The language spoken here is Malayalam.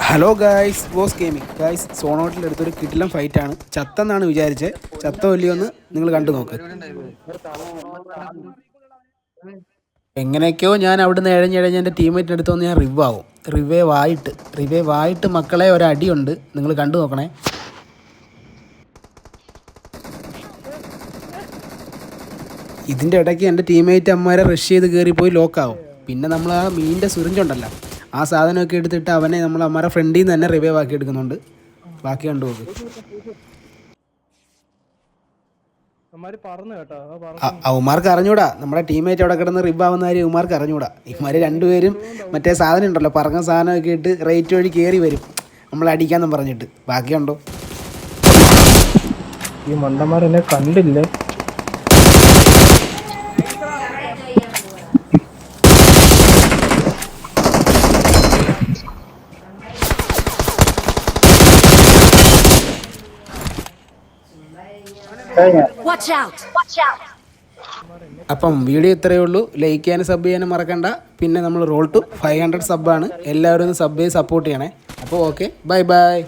Hello guys, boss gaming guys. സോണോട്ടിലെടുത്തൊരു കിടിലം ഫൈറ്റാണ്. ചത്തെന്നാണ് വിചാരിച്ചത്. ചത്തോ ഇല്ലയോന്ന് നിങ്ങൾ കണ്ടു നോക്ക്. എങ്ങനെയൊക്കെയോ ഞാൻ അവിടുന്ന് എഴഞ്ഞെഴഞ്ഞ് എൻ്റെ ടീമേറ്റിൻ്റെ അടുത്ത് വന്ന് ഞാൻ റിവൈവ് ആയിട്ട് മക്കളെ ഒരടിയുണ്ട്. നിങ്ങൾ കണ്ടു നോക്കണേ. ഇതിൻ്റെ ഇടയ്ക്ക് എൻ്റെ ടീമേറ്റ് അമ്മമാരെ റഷ് ചെയ്ത് കയറിപ്പോയി ലോക്കാവും. പിന്നെ നമ്മൾ ആ മീനിൻ്റെ സുരിഞ്ചുണ്ടല്ലോ, ആ സാധനമൊക്കെ എടുത്തിട്ട് അവനെ നമ്മൾ അമ്മമാരെ ഫ്രണ്ടിൽ നിന്ന് തന്നെ റിവൈവ് ആക്കി എടുക്കുന്നുണ്ട്. ബാക്കി കണ്ടു നോക്ക്. അവന്മാർക്ക് അറിഞ്ഞൂടാ നമ്മുടെ ടീമേറ്റ് അവിടെ കിടന്ന് റിവ് ആവുന്ന കാര്യം ഇവന്മാർക്ക് അറിഞ്ഞൂടാ. ഇവന്മാർ രണ്ടുപേരും മറ്റേ സാധനം ഉണ്ടല്ലോ, പറങ്ങ സാധനമൊക്കെ ഇട്ട് റേറ്റ് വഴി കയറി വരും നമ്മൾ അടിക്കാന്നും പറഞ്ഞിട്ട്. ബാക്കി കണ്ടോ. ഈ മണ്ടന്മാരെന്നെ കണ്ടില്ലേ? അപ്പം വീഡിയോ ഇത്രയേ ഉള്ളൂ. ലൈക്ക് ചെയ്യാനും സബ് ചെയ്യാനും മറക്കണ്ട. പിന്നെ നമ്മൾ റോൾ ടു 500 സബ്ബാണ്. എല്ലാവരും ഒന്ന് സബ് ചെയ്ത് സപ്പോർട്ട് ചെയ്യണേ. അപ്പോൾ ഓക്കെ, ബൈ ബൈ.